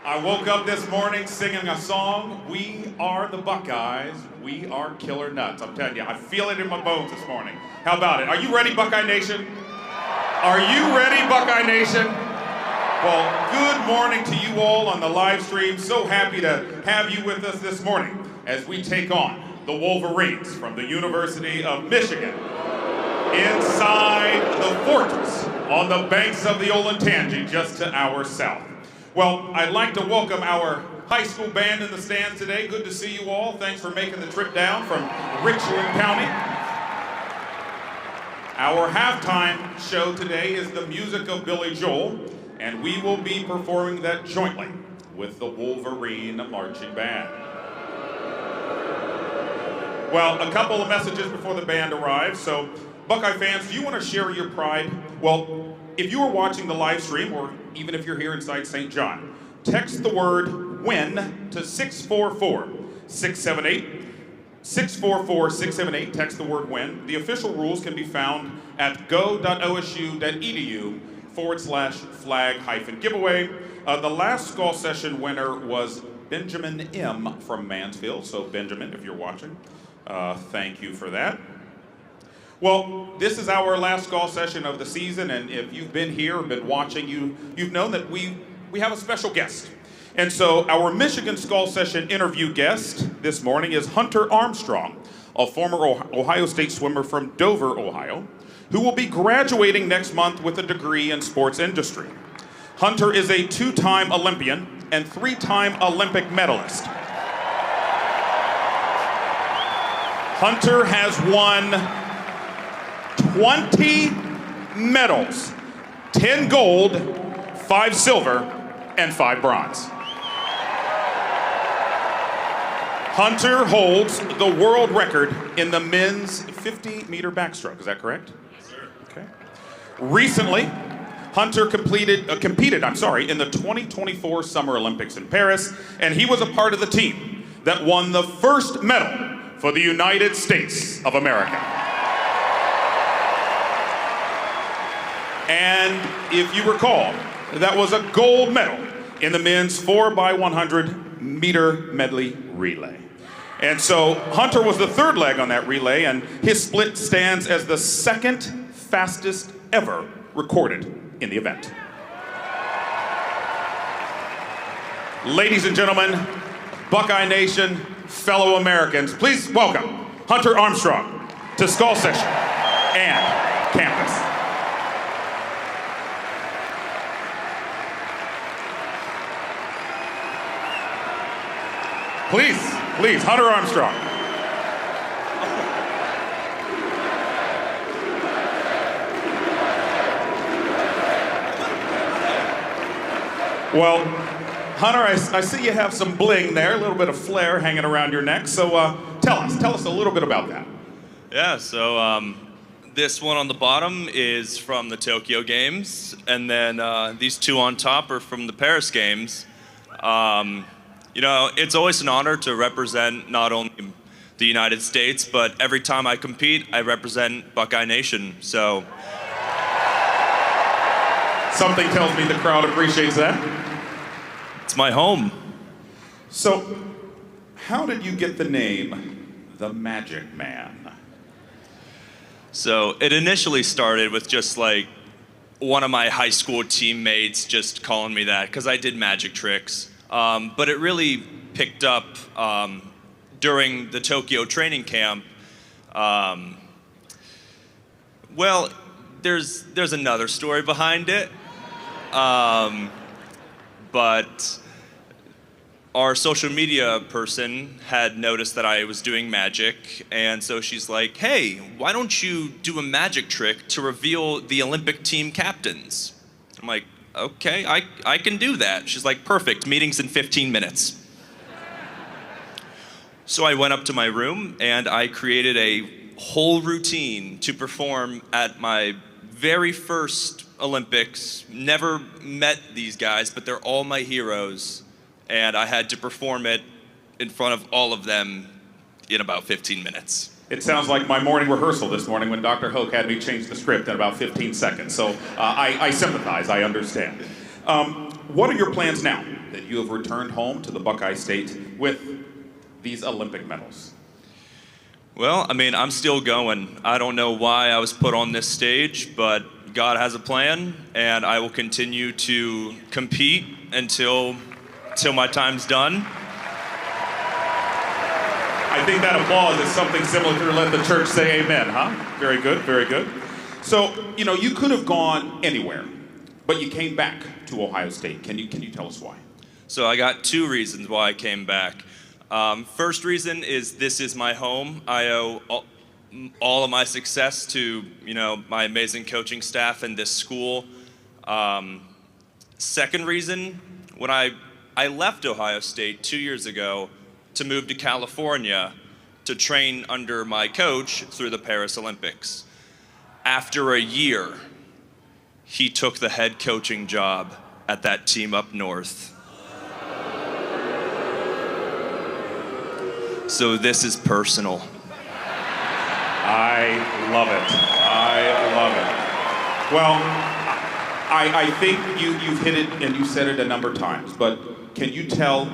I woke up this morning singing a song, We Are the Buckeyes, We Are Killer Nuts. I'm telling you, I feel it in my bones this morning. How about it? Are you ready, Buckeye Nation? Are you ready, Buckeye Nation? Well, good morning to you all on the live stream. So happy to have you with us this morning as we take on the Wolverines from the University of Michigan inside the fortress on the banks of the Olentangy, just to our south. Well, I'd like to welcome our high school band in the stands today. Good to see you all. Thanks for making the trip down from Richland County. Our halftime show today is the music of Billy Joel, and we will be performing that jointly with the Wolverine Marching Band. Well, a couple of messages before the band arrives. So, Buckeye fans, do you want to share your pride? Well, if you are watching the live stream, or even if you're here inside St. John, text the word WIN to 644-678. 644-678, text the word WIN. The official rules can be found at go.osu.edu/flag-giveaway. The last skull session winner was Benjamin M. from Mansfield. So Benjamin, if you're watching, thank you for that. Well, this is our last skull session of the season, and if you've been here or been watching, you've known that we have a special guest. And so our Michigan Skull Session interview guest this morning is Hunter Armstrong, a former Ohio State swimmer from Dover, Ohio, who will be graduating next month with a degree in sports industry. Hunter is a two-time Olympian and three-time Olympic medalist. Hunter has won 20 medals, 10 gold, 5 silver, and 5 bronze. Hunter holds the world record in the men's 50-meter backstroke. Is that correct? Yes, sir. Okay. Recently, Hunter competed in the 2024 Summer Olympics in Paris, and he was a part of the team that won the first medal for the United States of America. And if you recall, that was a gold medal in the men's 4x100 meter medley relay. And so Hunter was the third leg on that relay, and his split stands as the second fastest ever recorded in the event. Ladies and gentlemen, Buckeye Nation, fellow Americans, please welcome Hunter Armstrong to Skull Session and campus. Please, Hunter Armstrong. Well, Hunter, I see you have some bling there, a little bit of flair hanging around your neck. So tell us a little bit about that. Yeah, so this one on the bottom is from the Tokyo Games, and then these two on top are from the Paris Games. You know, it's always an honor to represent not only the United States, but every time I compete, I represent Buckeye Nation, so. Something tells me the crowd appreciates that. It's my home. So, how did you get the name, the Magic Man? So, it initially started with just like one of my high school teammates just calling me that, because I did magic tricks. But it really picked up during the Tokyo training camp. Well, there's another story behind it. But our social media person had noticed that I was doing magic, and so she's like, hey, why don't you do a magic trick to reveal the Olympic team captains? I'm like, okay, I can do that. She's like, perfect, meeting's in 15 minutes. So I went up to my room and I created a whole routine to perform at my very first Olympics. Never met these guys, but they're all my heroes. And I had to perform it in front of all of them in about 15 minutes. It sounds like my morning rehearsal this morning when Dr. Hoke had me change the script in about 15 seconds. So I sympathize, I understand. what are your plans now that you have returned home to the Buckeye State with these Olympic medals? Well, I mean, I'm still going. I don't know why I was put on this stage, but God has a plan, and I will continue to compete until my time's done. I think that applause is something similar to let the church say amen, huh? Very good, very good. So, you could have gone anywhere, but you came back to Ohio State. Can you tell us why? So I got two reasons why I came back. First reason is this is my home. I owe all of my success to, my amazing coaching staff and this school. Second reason, when I left Ohio State 2 years ago to move to California to train under my coach through the Paris Olympics. After a year, he took the head coaching job at that team up north. So this is personal. I love it. I love it. Well, I think you've hit it and you said it a number of times, but can you tell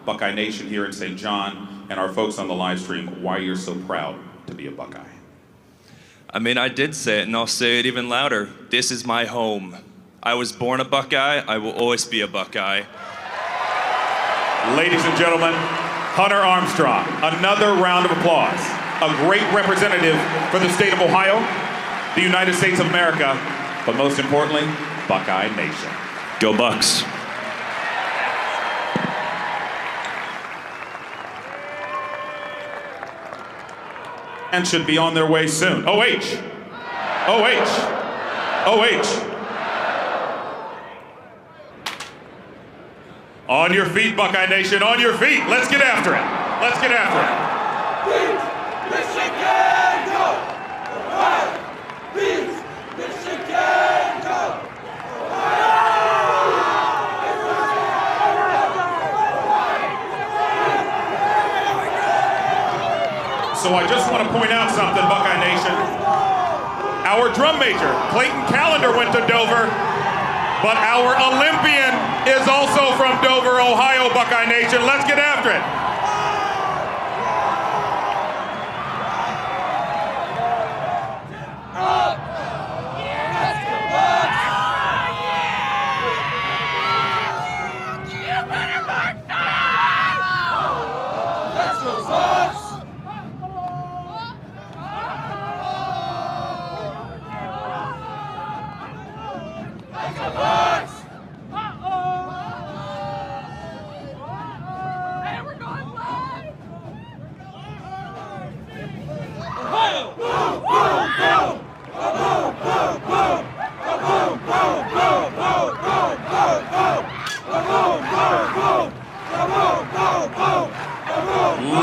Buckeye Nation here in St. John and our folks on the live stream why you're so proud to be a Buckeye? I mean, I did say it, and I'll say it even louder. This is my home. I was born a Buckeye. I will always be a Buckeye. Ladies and gentlemen, Hunter Armstrong, another round of applause. A great representative for the state of Ohio, the United States of America, but most importantly, Buckeye Nation. Go Bucks. And should be on their way soon. OH! OH! OH! On your feet, Buckeye Nation, on your feet. Let's get after it. Let's get after it. Michigan, go! Ohio! Beat Michigan, go! So I just want to point out something, Buckeye Nation. Our drum major, Clayton Callender, went to Dover, but our Olympian is also from Dover, Ohio, Buckeye Nation. Let's get after it.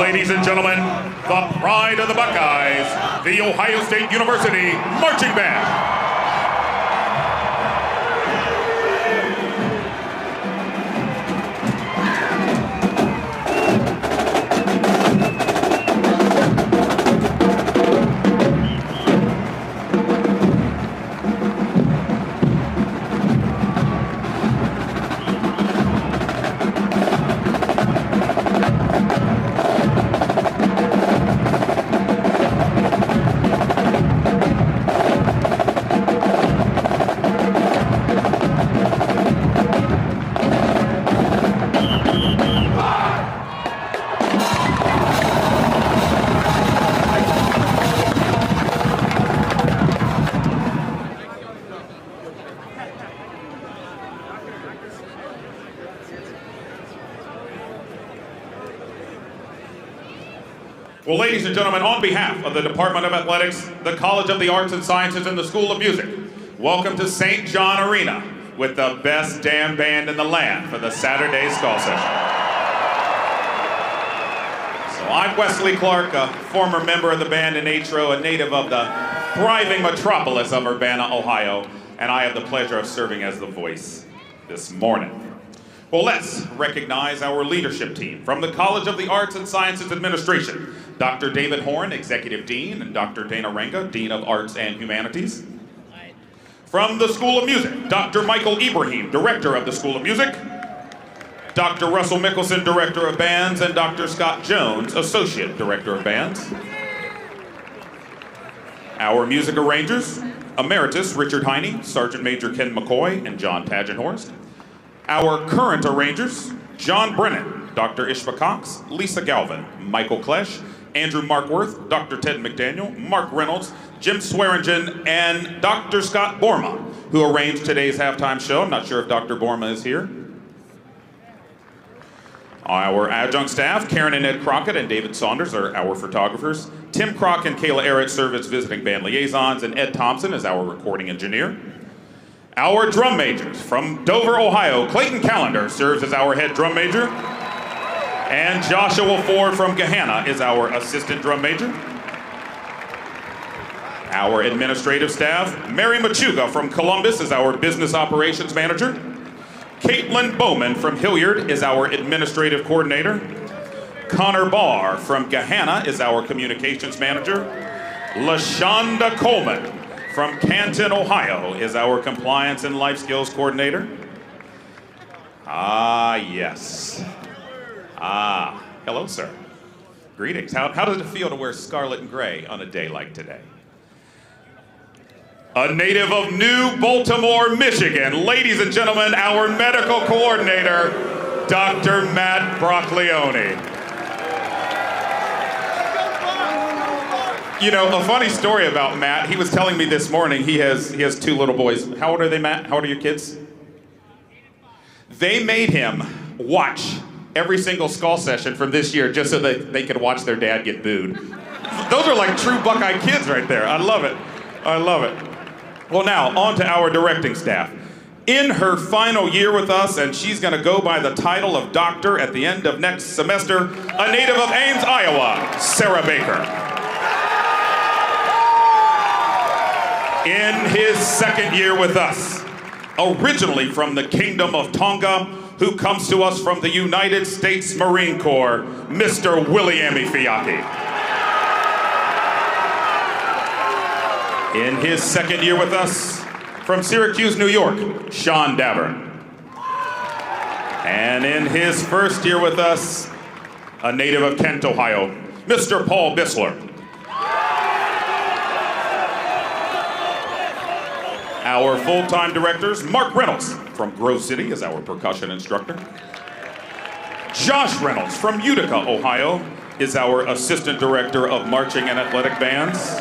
Ladies and gentlemen, the pride of the Buckeyes, the Ohio State University Marching Band. Well, ladies and gentlemen, on behalf of the Department of Athletics, the College of the Arts and Sciences, and the School of Music, welcome to St. John Arena with the best damn band in the land for the Saturday Skull Session. So I'm Wesley Clark, a former member of the band in Atro, a native of the thriving metropolis of Urbana, Ohio, and I have the pleasure of serving as the voice this morning. Well, let's recognize our leadership team. From the College of the Arts and Sciences Administration, Dr. David Horn, Executive Dean, and Dr. Dana Renga, Dean of Arts and Humanities. From the School of Music, Dr. Michael Ibrahim, Director of the School of Music, Dr. Russell Mickelson, Director of Bands, and Dr. Scott Jones, Associate Director of Bands. Our music arrangers, Emeritus Richard Heine, Sergeant Major Ken McCoy, and John Tagenhorst. Our current arrangers, John Brennan, Dr. Ishva Cox, Lisa Galvin, Michael Klesch, Andrew Markworth, Dr. Ted McDaniel, Mark Reynolds, Jim Swearingen, and Dr. Scott Borma, who arranged today's halftime show. I'm not sure if Dr. Borma is here. Our adjunct staff, Karen and Ed Crockett and David Saunders, are our photographers. Tim Kroc and Kayla Errett serve as visiting band liaisons, and Ed Thompson is our recording engineer. Our drum majors, from Dover, Ohio, Clayton Callender serves as our head drum major. And Joshua Ford from Gahanna is our assistant drum major. Our administrative staff, Mary Machuga from Columbus is our business operations manager. Caitlin Bowman from Hilliard is our administrative coordinator. Connor Barr from Gahanna is our communications manager. LaShonda Coleman from Canton, Ohio is our compliance and life skills coordinator. Ah, yes. Ah, hello, sir. Greetings. How does it feel to wear scarlet and gray on a day like today? A native of New Baltimore, Michigan, ladies and gentlemen, our medical coordinator, Dr. Matt Broccolione. You know, a funny story about Matt, he was telling me this morning, he has two little boys. How old are they, Matt? How old are your kids? They made him watch every single skull session from this year just so that they could watch their dad get booed. Those are like true Buckeye kids right there. I love it. I love it. Well, now, on to our directing staff. In her final year with us, and she's going to go by the title of doctor at the end of next semester, a native of Ames, Iowa, Sarah Baker. In his second year with us, originally from the Kingdom of Tonga, who comes to us from the United States Marine Corps, Mr. William Ifiaki. In his second year with us, from Syracuse, New York, Sean Davern. And in his first year with us, a native of Kent, Ohio, Mr. Paul Bissler. Our full-time directors, Mark Reynolds from Grove City is our percussion instructor. Josh Reynolds from Utica, Ohio is our assistant director of marching and athletic bands.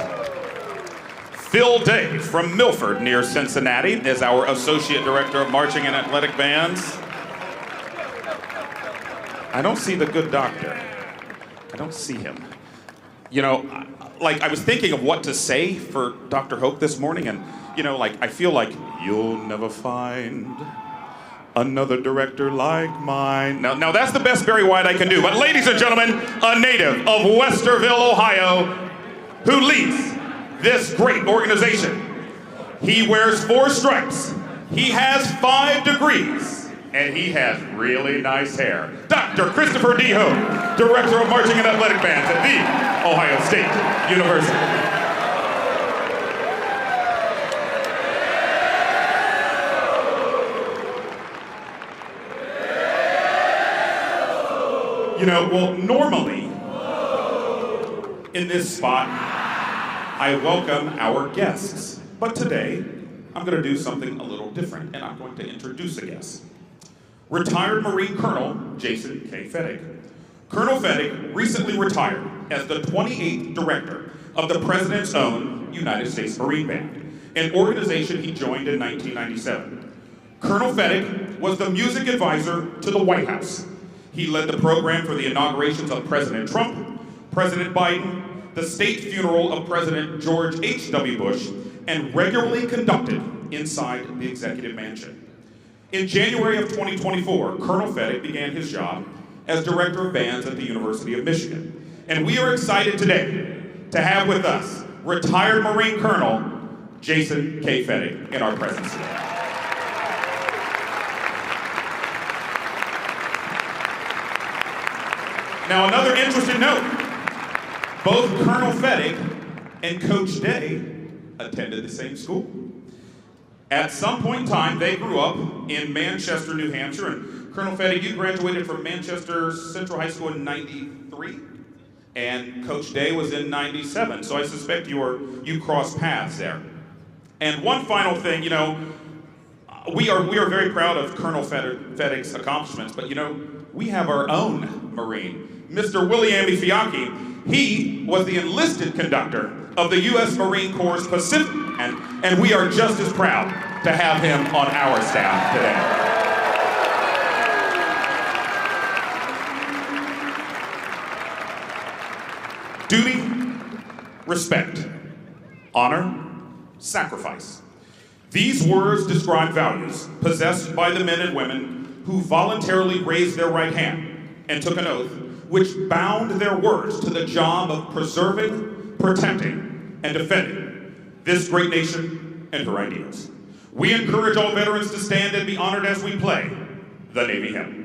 Phil Day from Milford near Cincinnati is our associate director of marching and athletic bands. I don't see the good doctor. I don't see him. You know, like I was thinking of what to say for Dr. Hoke this morning, and you know, like I feel like you'll never find another director like mine. Now that's the best Barry White I can do. But ladies and gentlemen, a native of Westerville, Ohio, who leads this great organization. He wears 4 stripes. He has 5 degrees. And he has really nice hair. Dr. Christopher D. Hoke, Director of Marching and Athletic Bands at the Ohio State University. You know, well, normally, in this spot, I welcome our guests. But today, I'm going to do something a little different, and I'm going to introduce a guest. Retired Marine Colonel Jason K. Fettig. Colonel Fettig recently retired as the 28th director of the President's own United States Marine Band, an organization he joined in 1997. Colonel Fettig was the music advisor to the White House. He led the program for the inaugurations of President Trump, President Biden, the state funeral of President George H.W. Bush, and regularly conducted inside the executive mansion. In January of 2024, Colonel Fettig began his job as Director of Bands at the University of Michigan. And we are excited today to have with us retired Marine Colonel Jason K. Fettig in our presence today. Now, another interesting note, both Colonel Fettig and Coach Day attended the same school. At some point in time, they grew up in Manchester, New Hampshire, and Colonel Fettig, you graduated from Manchester Central High School in '93, and Coach Day was in '97, so I suspect you crossed paths there. And one final thing, you know, we are very proud of Colonel Fettig's accomplishments, but you know, we have our own Marine, Mr. William Fiacchi. He was the enlisted conductor of the U.S. Marine Corps Pacific, and we are just as proud to have him on our staff today. Duty, respect, honor, sacrifice. These words describe values possessed by the men and women who voluntarily raised their right hand and took an oath which bound their words to the job of preserving, protecting, and defending this great nation and her ideals. We encourage all veterans to stand and be honored as we play the Navy hymn.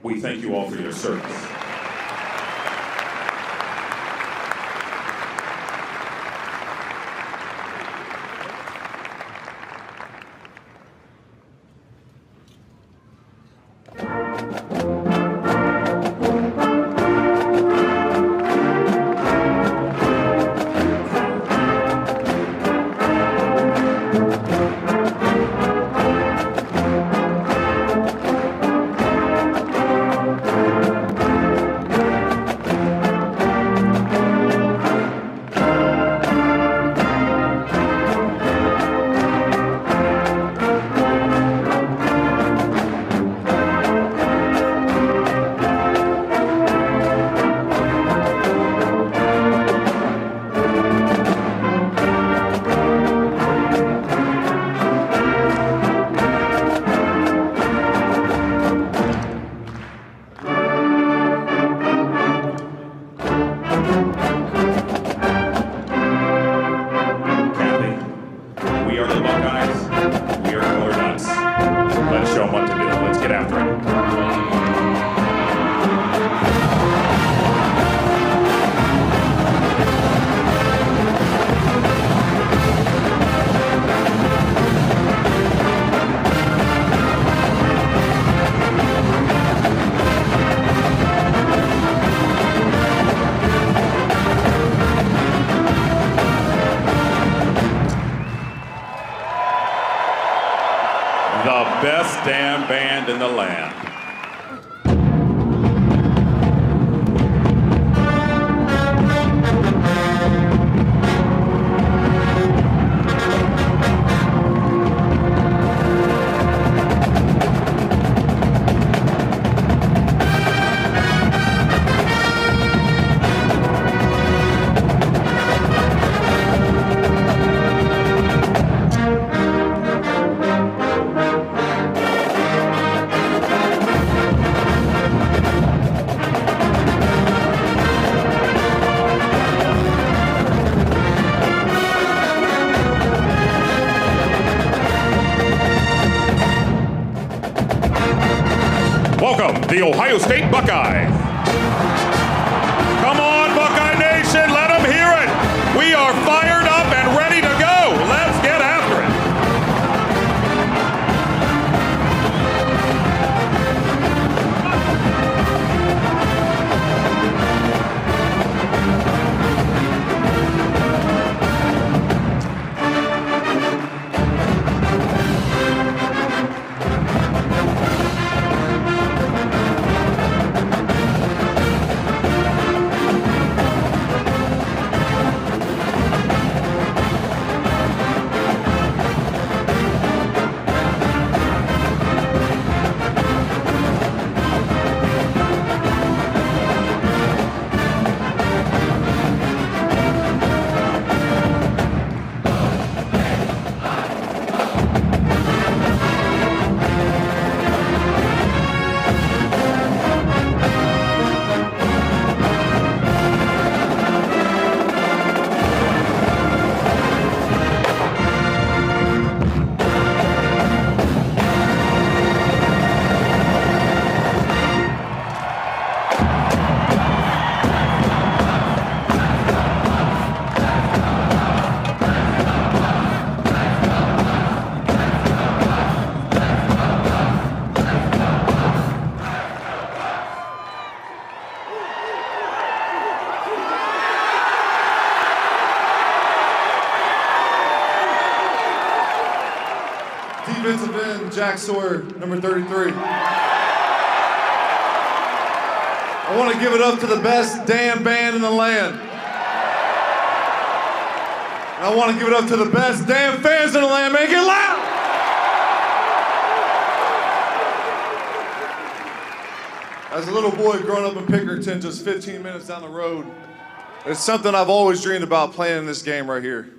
We thank you all for your service. band in the land. Welcome, the Ohio State Buckeyes. Come on, Buckeye Nation, let them hear it. We are fired up and ready to go. Let's get after it. Defensive end, Jack Sawyer, number 33. I want to give it up to the best damn band in the land. And I want to give it up to the best damn fans in the land. Make it loud! As a little boy growing up in Pickerton, just 15 minutes down the road, it's something I've always dreamed about playing in this game right here.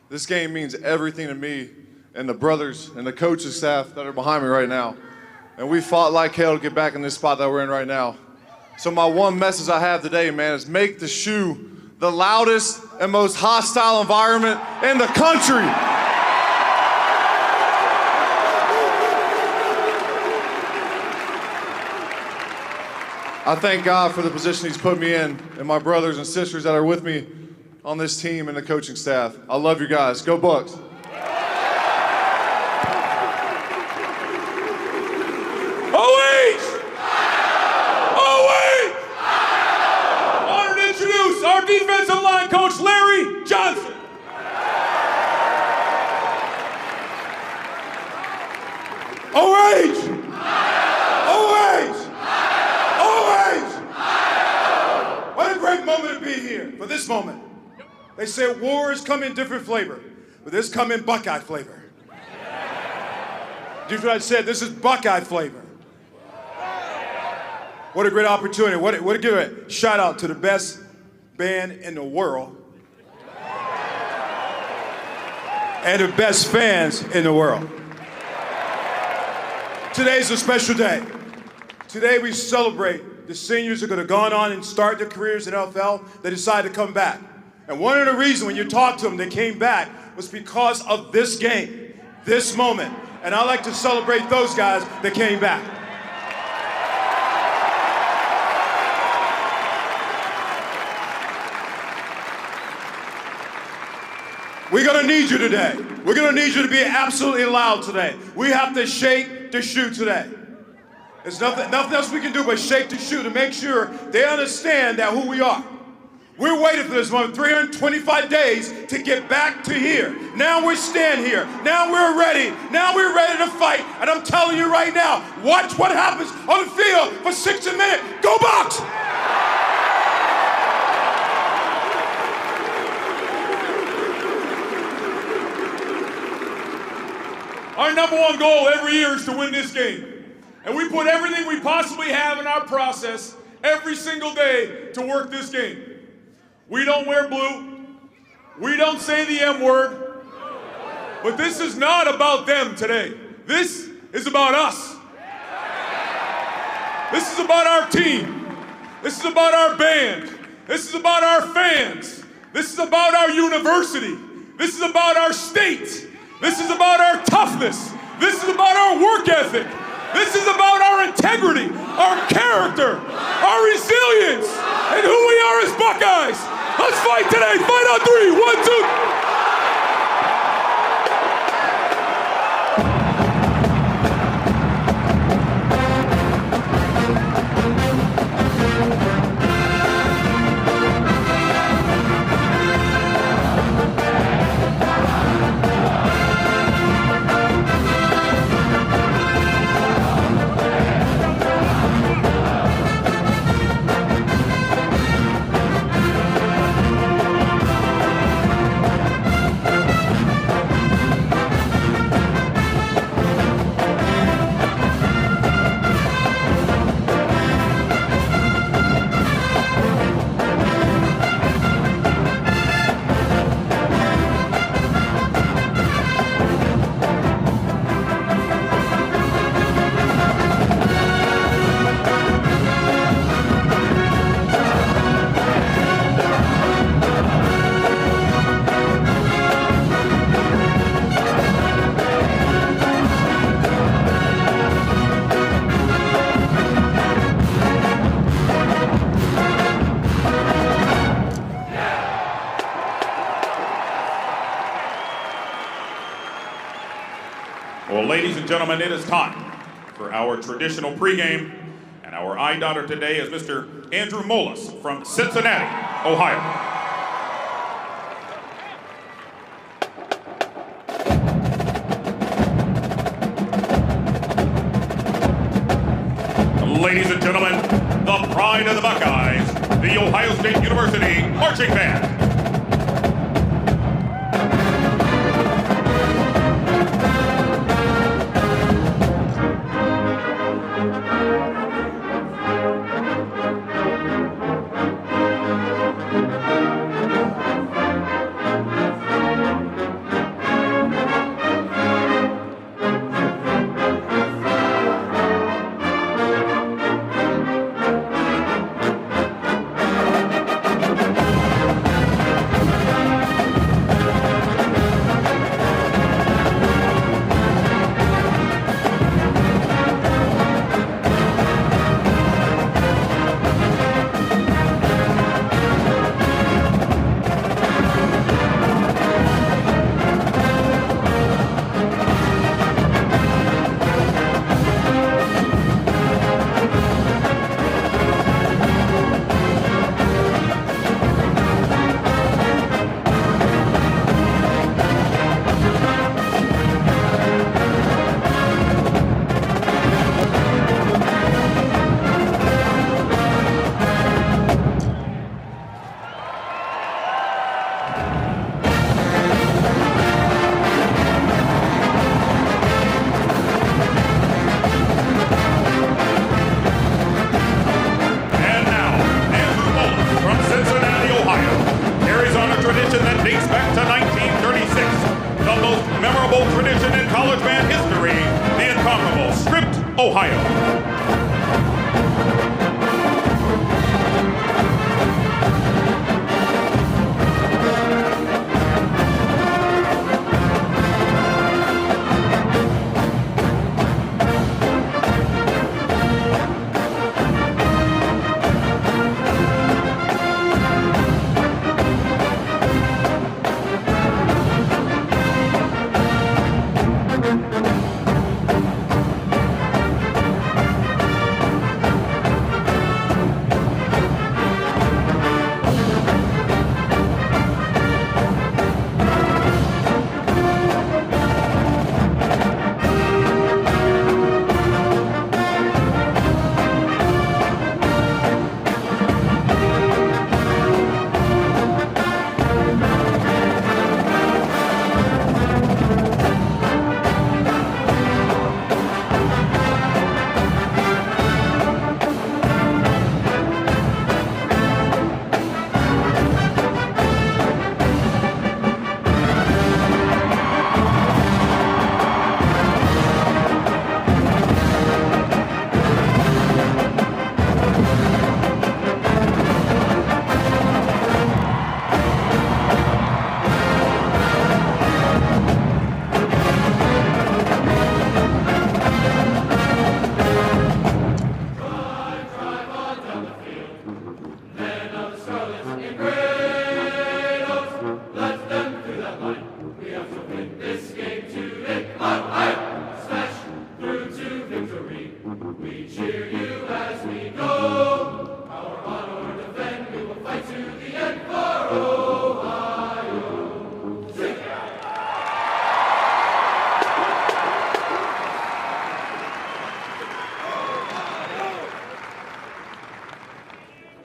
This game means everything to me and the brothers and the coaching staff that are behind me right now. And we fought like hell to get back in this spot that we're in right now. So my one message I have today, man, is make the shoe the loudest and most hostile environment in the country. I thank God for the position he's put me in and my brothers and sisters that are with me on this team and the coaching staff. I love you guys. Go Bucks. Honored to introduce our defensive line coach, Larry Johnson. OH! OH! OH! What a great moment to be here for this moment. They say wars come in different flavor, but this come in Buckeye flavor. Do you know what I said? This is Buckeye flavor. What a great opportunity. What a give a shout out to the best band in the world and the best fans in the world. Today's a special day. Today we celebrate the seniors who are going to go on and start their careers in NFL. They decided to come back. And one of the reasons when you talk to them they came back was because of this game, this moment. And I like to celebrate those guys that came back. We're going to need you today. We're going to need you to be absolutely loud today. We have to shake the shoe today. There's nothing else we can do but shake the shoe to make sure they understand that who we are. We waited for this moment 325 days to get back to here. Now we stand here. Now we're ready. Now we're ready to fight. And I'm telling you right now, watch what happens on the field for 60 minutes. Go Bucks! Our number one goal every year is to win this game. And we put everything we possibly have in our process every single day to work this game. We don't wear blue. We don't say the M word. But this is not about them today. This is about us. This is about our team. This is about our band. This is about our fans. This is about our university. This is about our state. This is about our toughness. This is about our work ethic. This is about our integrity, our character, our resilience, and who we are as Buckeyes. Let's fight today. Fight on three. 1, 2. Well, ladies and gentlemen, it is time for our traditional pregame, and our eye dotter today is Mr. Andrew Mullis from Cincinnati, Ohio. Ladies and gentlemen, the pride of the Buckeyes, the Ohio State University Marching Band.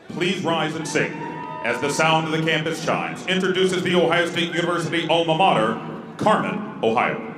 please rise and sing as the sound of the campus chimes introduces the Ohio State University alma mater, Carmen, Ohio.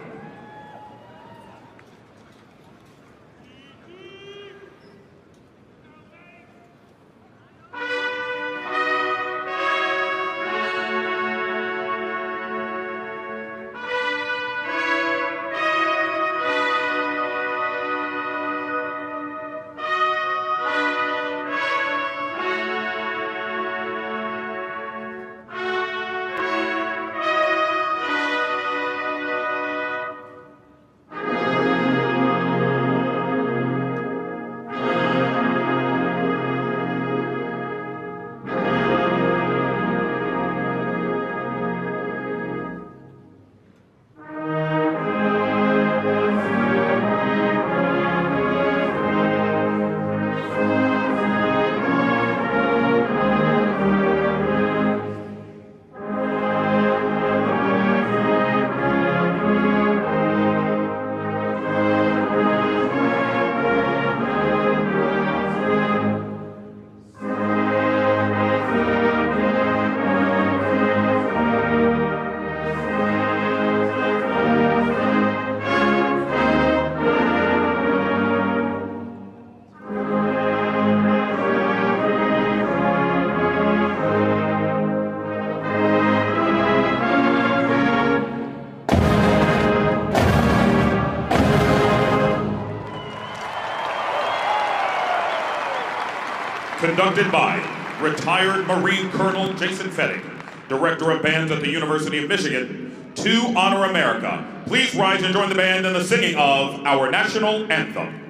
Conducted by retired Marine Colonel Jason Fettig, Director of Bands at the University of Michigan, to honor America. Please rise and join the band in the singing of our national anthem.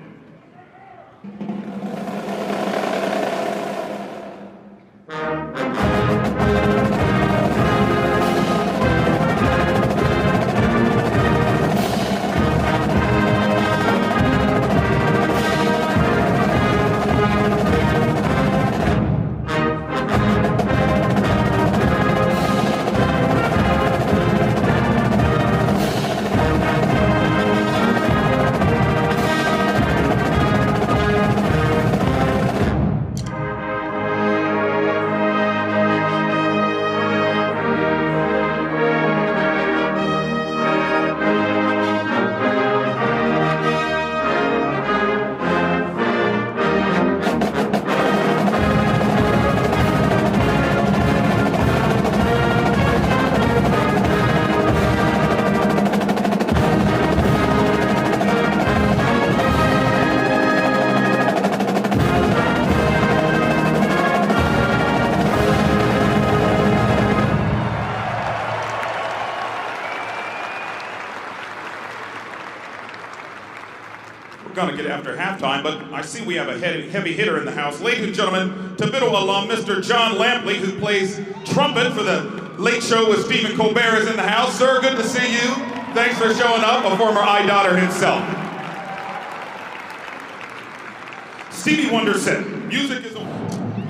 Going to get after halftime, but I see we have a heavy hitter in the house. Ladies and gentlemen, Tobiddle alum Mr. John Lampley, who plays trumpet for the Late Show with Stephen Colbert, is in the house. Sir, good to see you. Thanks for showing up, a former iDotter himself. Stevie Wonder said, music is...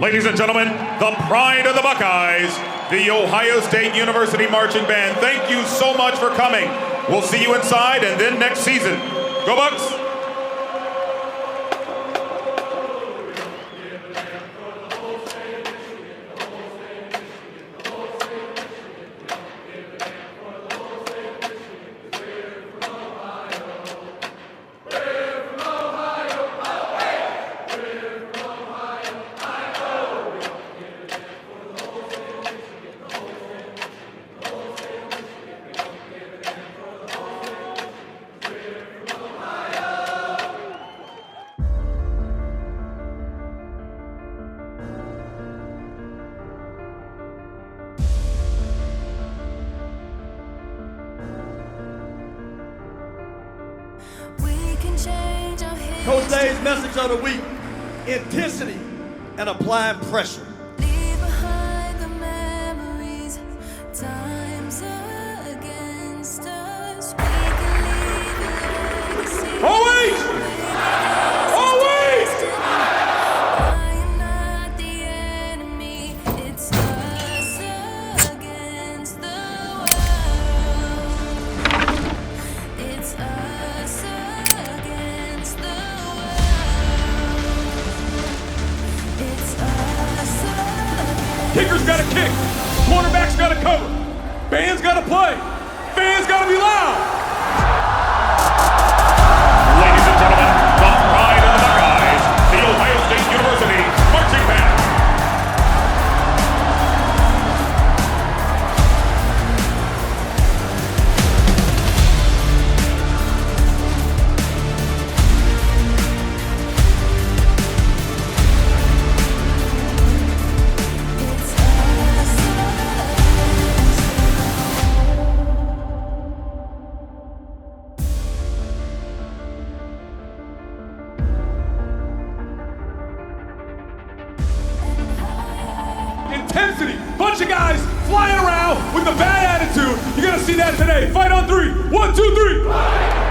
Ladies and gentlemen, the pride of the Buckeyes, the Ohio State University Marching Band. Thank you so much for coming. We'll see you inside and then next season. Go Bucks! Coach Day's message of the week: intensity and applying pressure. Leave behind the memories, times against us. We can leave a legacy. Oh wait! Oh wait! I am not the enemy. It's us against the world. It's us against the world. It's us. Kicker's got to kick. Quarterback's got to cover. Band's got to play. Fans got to be loud. Ladies and gentlemen, the pride of the Buckeyes, the Ohio State University marching band. It's us Intensity. Bunch of guys flying around with a bad attitude. You're going to see that today. Fight on three. 1, 2, 3.